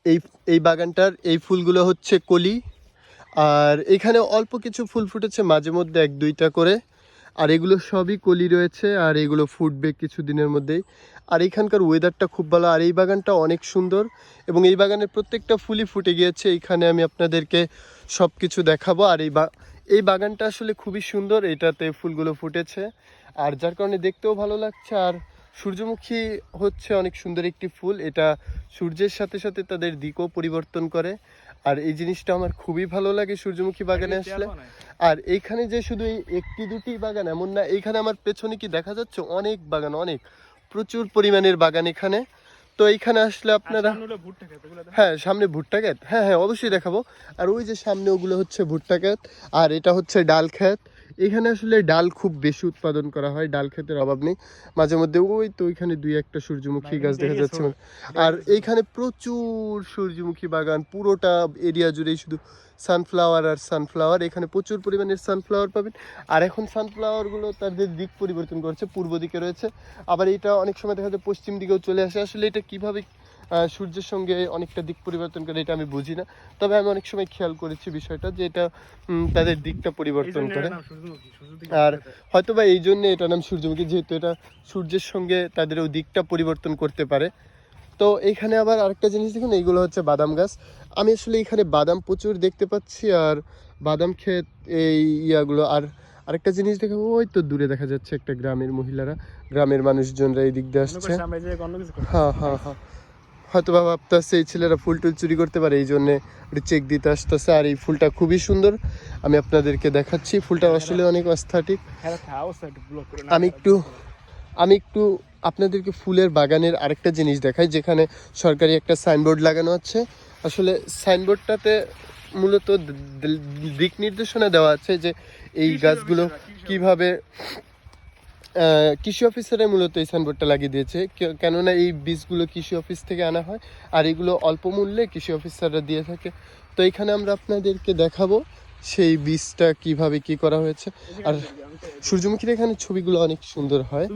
এই এই বাগানটার এই ফুলগুলো হচ্ছে কলি। আর এখানে অল্প কিছু ফুল ফুটেছে, মাঝে মধ্যে 1-2টা করে। আর এগুলো সবই কলি রয়েছে, আর এগুলো ফুটবে কিছুদিনের মধ্যেই। আর এখানকার ওয়েদারটা খুব ভালো, আর এই বাগানটা অনেক সুন্দর এবং এই বাগানের প্রত্যেকটা ফুলই ফুটে গিয়েছে। এইখানে আমি আপনাদেরকে সব কিছু দেখাবো। আর এই বাগানটা আসলে খুবই সুন্দর, এটাতে ফুলগুলো ফুটেছে আর যার কারণে দেখতেও ভালো লাগছে। আর সূর্যমুখী হচ্ছে অনেক সুন্দর একটি ফুল, এটা সূর্যের সাথে সাথে তাদের দিকও পরিবর্তন করে। আর এই জিনিসটা আমার খুবই ভালো লাগে সূর্যমুখী বাগানে আসলে। আর এইখানে যে শুধু এই 1-2টি বাগান এমন না, এইখানে আমার পেছনে কি দেখা যাচ্ছে অনেক বাগান, অনেক প্রচুর পরিমাণের বাগান এখানে। তো এইখানে আসলে আপনারা, হ্যাঁ সামনে ভুট্টা ক্ষেত, হ্যাঁ হ্যাঁ অবশ্যই দেখাবো। আর ওই যে সামনে ওগুলো হচ্ছে ভুট্টা ক্ষেত, আর এটা হচ্ছে ডাল ক্ষেত। এখানে আসলে ডাল খুব বেশি উৎপাদন করা হয়, ডাল ক্ষেতের অভাব নেই। মাঝে মধ্যে ওই তো ওইখানে 2-1টা সূর্যমুখী গাছ দেখা যাচ্ছে। আর এইখানে প্রচুর সূর্যমুখী বাগান, পুরোটা এরিয়া জুড়েই শুধু সানফ্লাওয়ার আর সানফ্লাওয়ার। এখানে প্রচুর পরিমাণের সানফ্লাওয়ার পাবেন। আর এখন সানফ্লাওয়ারগুলো তাদের দিক পরিবর্তন করছে, পূর্ব দিকে রয়েছে, আবার এটা অনেক সময় দেখা যায় পশ্চিম দিকেও চলে আসে। আসলে এটা কীভাবে সূর্যের সঙ্গে অনেকটা দিক পরিবর্তন করে এটা আমি বুঝি না, তবে আমি অনেক সময় খেয়াল করেছি বিষয়টা যে এটা তাদের দিকটা পরিবর্তন করে। আর হয়তোবা এই জন্য এটার নাম সূর্যমুখী, যেহেতু এটা সূর্যের সঙ্গে তাদের ওই দিকটা পরিবর্তন করতে পারে। তো এইখানে আবার আরেকটা জিনিস দেখুন, এইগুলো হচ্ছে বাদাম গাছ। আমি আসলে এখানে বাদাম প্রচুর দেখতে পাচ্ছি, আর বাদাম ক্ষেত এই ইয়াগুলো। আর আরেকটা জিনিস দেখে ওই তো দূরে দেখা যাচ্ছে একটা গ্রামের মহিলারা, গ্রামের মানুষজনরা এই দিক দিয়ে আসছে। হ্যাঁ হ্যাঁ হ্যাঁ, হয়তো বা ভাবতেছে এই ছেলেরা ফুল টুল চুরি করতে পারে, এই জন্যে চেক দিতে আসতেছে। আর এই ফুলটা খুবই সুন্দর, আমি আপনাদেরকে দেখাচ্ছি। ফুলটা আসলে অনেক অস্থেটিক। আমি একটু আপনাদেরকে ফুলের বাগানের আরেকটা জিনিস দেখাই, যেখানে সরকারি একটা সাইনবোর্ড লাগানো আছে। আসলে সাইনবোর্ডটাতে মূলত দিক নির্দেশনা দেওয়া আছে যে এই গাছগুলো কিভাবে, কৃষি অফিসারে মূলত এই সাইনবোর্ডটা লাগিয়ে দিয়েছে, কেননা এই বীজগুলো কৃষি অফিস থেকে আনা হয়, আর এগুলো অল্প মূল্যে কৃষি অফিসাররা দিয়ে থাকে। তো এখানে আমরা আপনাদেরকে দেখাবো সেই বীজটা কিভাবে কি করা হয়েছে। আর সূর্যমুখীর এখানে ছবিগুলো অনেক সুন্দর হয়।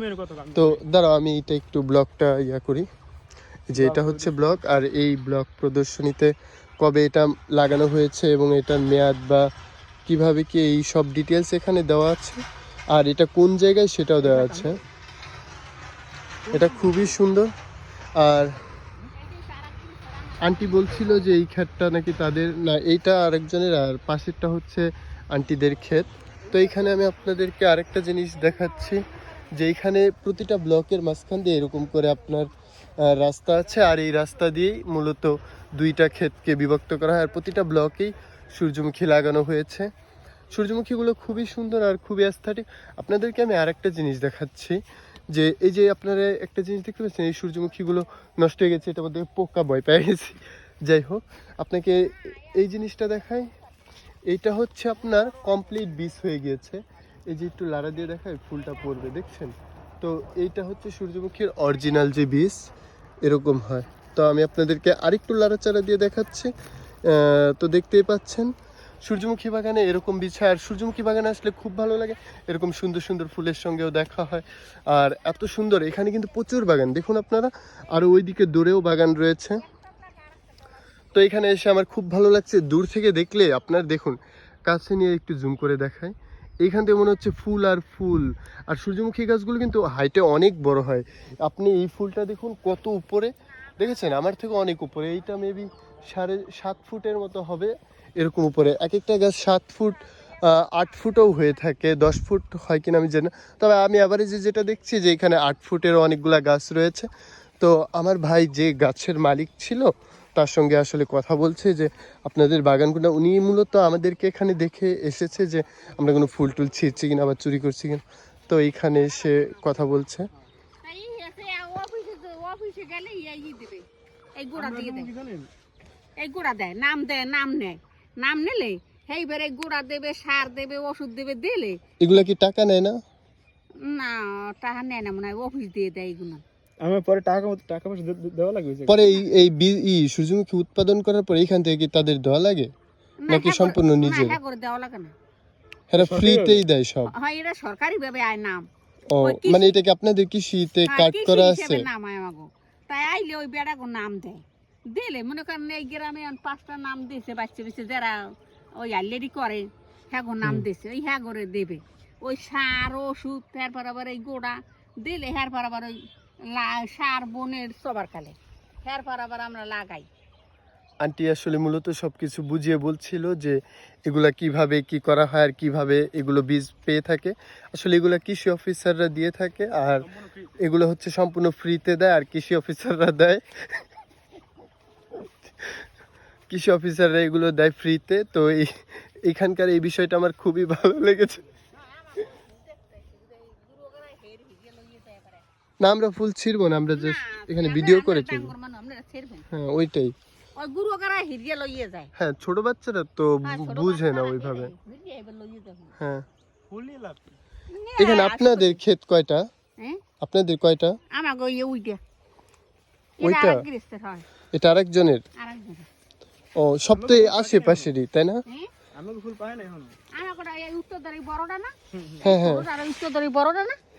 তো দাঁড়াও আমি এটা একটু ব্লগটা করি, যে এটা হচ্ছে ব্লগ। আর এই ব্লগ প্রদর্শনীতে কবে এটা লাগানো হয়েছে এবং এটার মেয়াদ বা কিভাবে কি এই সব ডিটেলস এখানে দেওয়া আছে। আর এটা কোন জায়গায় সেটাও দেওয়া আছে। এটা খুবই সুন্দর। আর আন্টি বলছিল যে এই ক্ষেতটা নাকি তাদের না, এইটা আরেকজনের, আর পাশেরটা হচ্ছে আন্টিদের ক্ষেত। তো এইখানে আমি আপনাদেরকে আরেকটা জিনিস দেখাচ্ছি, যে এইখানে প্রতিটা ব্লকের মাঝখান দিয়ে এরকম করে আপনার রাস্তা আছে, আর এই রাস্তা দিয়েই মূলত 2টা ক্ষেতকে বিভক্ত করা হয়। আর প্রতিটা ব্লকেই সূর্যমুখী লাগানো হয়েছে। সূর্যমুখীগুলো খুবই সুন্দর আর খুবই অ্যাস্থেটিক। আপনাদেরকে আমি আরেকটা জিনিস দেখাচ্ছি, যে এই যে আপনারা একটা জিনিস দেখতে পাচ্ছেন, এই সূর্যমুখীগুলো নষ্ট হয়ে গেছে, এটার মধ্যে পোকা ভয় পেয়ে গেছি। যাই হোক, আপনাকে এই জিনিসটা দেখাই। এইটা হচ্ছে আপনার কমপ্লিট বীজ হয়ে গিয়েছে। এই যে একটু লাড়া দিয়ে দেখায়, ফুলটা পড়বে দেখছেন। তো এইটা হচ্ছে সূর্যমুখীর অরিজিনাল যে বীজ, এরকম হয়। তো আমি আপনাদেরকে আরেকটু লাড়াচাড়া দিয়ে দেখাচ্ছি। তো দেখতেই পাচ্ছেন সূর্যমুখী বাগানে এরকম বিছায়। আর সূর্যমুখী বাগানে আসলে খুব ভালো লাগে, এরকম সুন্দর সুন্দর ফুলের সঙ্গেও দেখা হয়। আর এত সুন্দর, এখানে কিন্তু প্রচুর বাগান দেখুন আপনারা, আর ওইদিকে দূরেও বাগান রয়েছে। তো এখানে এসে আমার খুব ভালো লাগছে। দূর থেকে দেখলে আপনার দেখুন, কাছে নিয়ে একটু জুম করে দেখায়, এইখান থেকে মনে হচ্ছে ফুল আর ফুল। আর সূর্যমুখী গাছগুলো কিন্তু হাইটে অনেক বড় হয়। আপনি এই ফুলটা দেখুন কত উপরে, দেখেছেন আমার থেকে অনেক উপরে। এইটা মেবি 7.5 ফুটের মতো হবে, এরকম উপরে। এক একটা গাছ 7 ফুট 8 ফুটও হয়ে থাকে, 10 ফুট হয় কিনা আমি জানি না। তবে আমি অ্যাভারেজে যেটা দেখছি যে এখানে 8 ফুটের অনেকগুলা গাছ রয়েছে। তো আমার ভাই যে গাছের মালিক ছিল, তার সঙ্গে আসলে কথা বলছে যে আপনাদের বাগানগুলো, উনি মূলত আমাদেরকে এখানে দেখে এসেছে যে আমরা কোনো ফুল টুল ছিঁড়ছি কিনা বা চুরি করছি কিনা। তো এইখানে এসে কথা বলছে। এই গুড়া দেয়, নাম নেয়, নাম নিলে এইবারে গুড়া দেবে, সার দেবে, ওষুধ দেবে, দিলে। এগুলা কি টাকা নেয় না? না, টাকা নেয় না, মনে হয় অফিস দিয়ে দেয় এগুলো। আমার পরে টাকা পয়সা দেওয়া লাগবে পরে এই সূর্যমুখী উৎপাদন করার পর এখান থেকে কি তাদের দেওয়া লাগে নাকি সম্পূর্ণ নিজের? হ্যাঁ করে দেওয়া লাগে না, এরা ফ্রিতেই দেয় সব? হ্যাঁ, এটা সরকারি ভাবে আয় নাম। ও মানে এটা কি আপনাদের কৃষিতে কাট করা আছে? নাম আয় আমাগো, তাই আইলে ওই বেড়া নাম দেয়। দিলে মনে করেন এই গ্রামে এখন 5টা নাম দিয়েছে বাচ্চা বিচ্ছে যারা ওই আল্লেরি করে হ্যাঁ নাম দিয়েছে ওই হ্যাঁ করে দেবে ওই সার ওষুধ তারপর আবার এই গোড়া দিলে হ্যার পর আবার ওই সার বনের সবার কালে হ্যার পর আবার আমরা লাগাই। আন্টি আসলে মূলত সবকিছু বুঝিয়ে বলছিল যে এগুলা কিভাবে কি করা হয় আর কিভাবে এগুলো বীজ পেয়ে থাকে। আসলে এগুলা কৃষি অফিসাররা দিয়ে থাকে আর এগুলো হচ্ছে সম্পূর্ণ ফ্রিতে দেয় আর কৃষি অফিসাররা দেয় কৃষি অফিসাররা এগুলো দেয় ফ্রিতে। তো এখানকার এই বিষয়টা আমার খুবই ভালো লেগেছে। না আমরা ফুল ছিড়বো না, আমরা জাস্ট এখানে ভিডিও করে চলবো। হ্যাঁ ওইটাই, হ্যাঁ ছোট বাচ্চারা তো বুঝে না ওইভাবে। হ্যাঁ এখানে আপনাদের ক্ষেত কয়টা? আপনাদের কয়টা? ওইটা এটা আরেকজনের। ও সব তো আশেপাশেরই তাই না? ফুল পায় না এখন। হ্যাঁ হ্যাঁ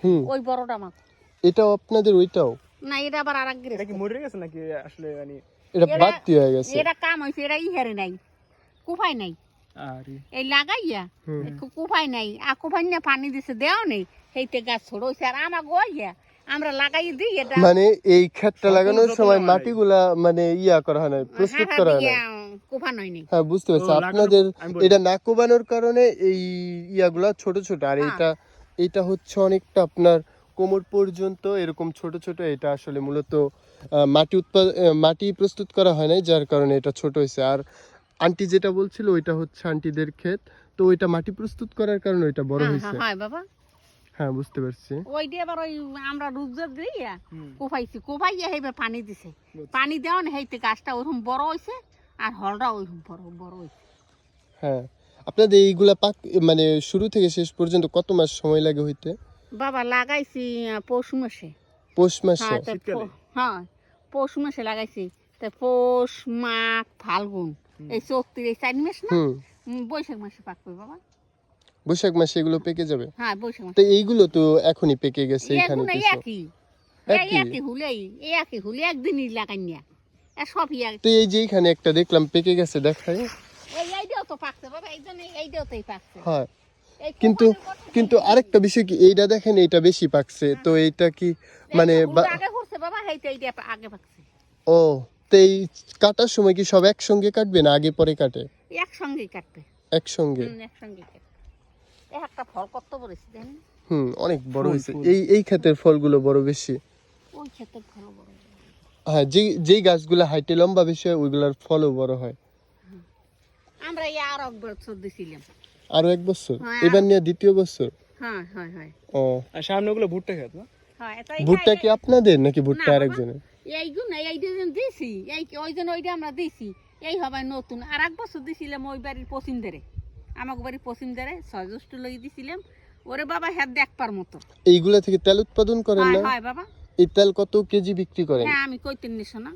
হুম ওই বড়টা আমার এটাও আপনাদের ওইটাও না, এটা আবার আরেক গ্রেস। এটা কি মরে গেছে নাকি আসলে মানে এটা বাড়তি হয়ে গেছে? এটা কাম হইছে, এটা ইহারে নাই, কুফাই নাই। আরে এই লাগাইয়া কুফাই নাই, আর কুফাই না পানি দিছে দেও নেই, সেইতে গাছ ছোট হইছে। আর আমার গইয়া আমরা লাগাই দিই এটা, মানে এই ক্ষেতটা লাগানোর সময় মাটিগুলা মানে ইয়া করা হয় না, প্রস্তুত করা হয় না, কুফা নয় নি। হ্যাঁ বুঝতে পারছি। আপনাদের এটা না কোবানোর কারণে এই ইয়াগুলা ছোট ছোট, আর এটা হচ্ছে অনেকটা আপনার কোমর পর্যন্ত এরকম ছোট ছোট। এটা আসলে মূলত মাটি প্রস্তুত করা হয় নাই, যার কারণে এটা ছোট হয়েছে। আর আন্টি যেটা বলছিল ওইটা হচ্ছে আন্টিদের ক্ষেত, তো ওইটা মাটি প্রস্তুত করার কারণে ওইটা বড় হয়েছে। হ্যাঁ বাবা, হ্যাঁ বুঝতে পারছি। ওই দিয়ে আবার ওই আমরা রুজর দিয়া কোফাইছি, কোফাইয়া হেবে পানি দিছে, পানি দেওয়া না হেইতে গাছটা ওরকম বড় হইছে আর হলটা ওইরকম বড় হইছে। হ্যাঁ আপনাদের এইগুলা মানে শুরু থেকে শেষ পর্যন্ত কত মাস সময় লাগে হইতে? বাবা লাগাইছি পৌষ মাসে। পৌষ মাসে? হ্যাঁ পৌষ মাসে লাগাইছি, তাই পৌষ মাঘ ফাল্গুন এই 34 এই 4 মাস না, বৈশাখ মাসে পাকবে বাবা। বৈশাখ মাসে এগুলো পেকে যাবে? হ্যাঁ বৈশাখ মাসে। তো এইগুলো তো এখনই পেকে গেছে এখানে কিছু। একই হুলে একদিনই লাগাই না সব। তো এই যে এখানে একটা দেখলাম পেকে গেছে, দেখাই। এইটাও তো পাকছে বাবা, এইটাও তো পাকছে। হ্যাঁ কিন্তু আরেকটা বিষয় কি, এইটা দেখেন এইটা বেশি পাকছে, তো এইটা কি মানে আগে করছে বাবা, এইটা আগে পাকছে। ও তো এই কাটার সময় কি সব একসঙ্গে কাটবে না আগে পরে কাটে? একসঙ্গেই কাটবে। একসঙ্গে কাটবে। একটা ফল কত বড় হইছে জানেন? অনেক বড় হইছে। এই ক্ষেতের ফলগুলো বড় বেশি। ওই ক্ষেতের ফল বড়। হ্যাঁ যেই গাছগুলো হাইটে লম্বা বেশি হয় ওইগুলোর ফলও বড় হয়। আমরা আর এক বছর দিছিলাম। আরো এক বছর? এবার নিয়ে দ্বিতীয় বছর? হ্যাঁ হ্যাঁ হ্যাঁ। ও আর সামনে ওগুলো ভুট্টা ক্ষেত না? হ্যাঁ ভুট্টা কি আপনাদের নাকি ভুট্টা আরেকজনের? এইটা দিছি, ওইজন ওইটা আমরা দিছি, এই হবে নতুন। আর এক বছর দিছিলাম ওই বাড়ির পশ্চিম ধারে, আমাকে বাড়ির পশ্চিম ধারে 6 জ্যৈষ্ঠ লই দিছিলাম। ওরে বাবা হ্যাঁ দেখবার মতো। এইগুলা থেকে তেল উৎপাদন করেন না? হয় বাবা। এই তেল কত কেজি বিক্রি করেন? হ্যাঁ আমি কইতেন নিছ না,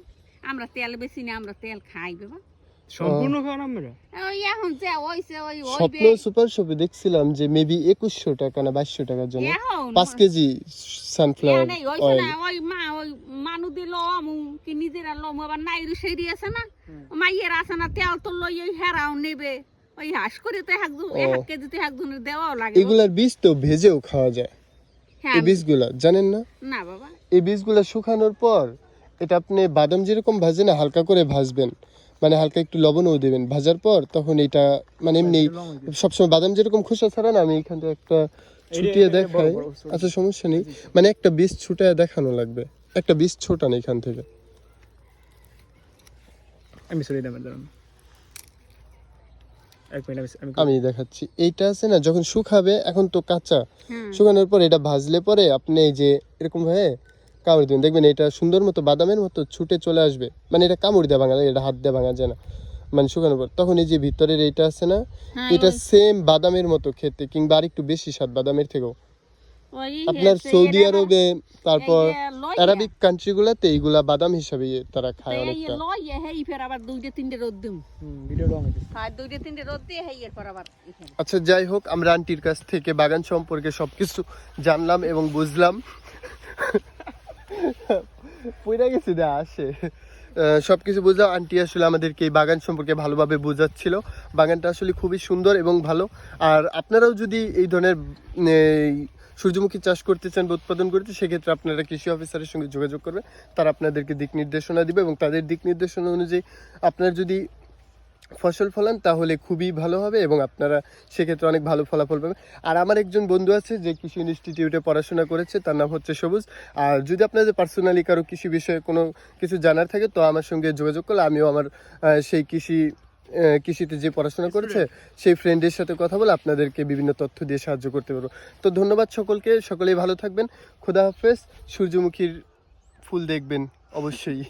আমরা তেল বেশি না, আমরা তেল খাই বাবা। সম্পূর্ণ খান আমরা? ওই এখন যে ওইছে ওই স্বপ্ন সুপার শপে দেখছিলাম যে মেবি 2100 টাকা না 2200 টাকার জন্য 5 কেজি সানফ্লাওয়ার অয়েল। ওই মানু দিল আমু কি নিজেরা লম, আবার নাইরু সেরি আছে না, মাইয়ের আছে না, তেল তো লই ওই হেরাও নেবে, ওই হাস করে তো 1 কেজিতে 1 জনের দেওয়াও লাগে। এগুলার বীজ তো ভেজেও খাওয়া যায়। এই বীজগুলা জানেন না? না বাবা। এই বীজগুলা শুকানোর পর এটা আপনি বাদাম যেরকম ভাজে না, হালকা করে ভাজবেন, মানে হালকা একটু লবণও দেবেন ভাজার পর, তখন এটা মানে এমনি সবসময় বাদাম যেরকম খোসা ছাড়া না, আমি এখান থেকে একটা ছুটিয়ে দেখাই। আচ্ছা সমস্যা নেই, মানে একটা বীজ ছুটায় দেখানো লাগবে, একটা বীজ ছোটান এখান থেকে। আমি দেখাচ্ছি। এইটা আছে না যখন শুকাবে, এখন তো কাঁচা, শুকানোর পর এটা ভাজলে পরে আপনি এই যে এরকম ভাবে কামড় দিবেন, দেখবেন এটা সুন্দর মতো বাদামের মতো ছুটে চলে আসবে। মানে এটা কামড় দিয়ে ভাঙা যায়, এটা হাত দিয়ে ভাঙা যায় না, মানে শুকানোর পর। তখন এই যে ভিতরের এইটা আছে না, এটা সেম বাদামের মতো খেতে, কিংবা আর একটু বেশি স্বাদ বাদামের থেকেও। আপনার সৌদি আরবে তারপর আরবিক কান্ট্রি গুলাতে এইগুলা বাদাম হিসাবে তারা খায় অনেকটা। আচ্ছা যাই হোক, আমরা আন্টির কাছ থেকে বাগান সম্পর্কে সবকিছু জানলাম এবং বুঝলাম। পয়রা গেছে আসে সব কিছু বুঝলাম। আন্টি আসলে আমাদেরকে এই বাগান সম্পর্কে ভালোভাবে বোঝাচ্ছিল। বাগানটা আসলে খুবই সুন্দর এবং ভালো। আর আপনারাও যদি এই ধরনের এই সূর্যমুখী চাষ করতে চান বা উৎপাদন করতে, সেক্ষেত্রে আপনারা কৃষি অফিসারের সঙ্গে যোগাযোগ করবেন। তারা আপনাদেরকে দিক নির্দেশনা দিবে এবং তাদের দিক নির্দেশনা অনুযায়ী আপনারা যদি ফসল ফলান তাহলে খুবই ভালো হবে এবং আপনারা সেক্ষেত্রে অনেক ভালো ফলাফল পাবেন। আর আমার একজন বন্ধু আছে যে কৃষি ইনস্টিটিউটে পড়াশোনা করেছে, তার নাম হচ্ছে সবুজ। আর যদি আপনাদের পার্সোনালি কারো কৃষি বিষয়ে কোনো কিছু জানার থাকে তো আমার সঙ্গে যোগাযোগ করলে আমিও আমার সেই কৃষিতে যে পড়াশোনা করেছে সেই ফ্রেন্ডের সাথে কথা বলে আপনাদেরকে বিভিন্ন তথ্য দিয়ে সাহায্য করতে পারবো। তো ধন্যবাদ সকলকে, সকলেই ভালো থাকবেন। খোদা হাফেজ। সূর্যমুখীর ফুল দেখবেন অবশ্যই।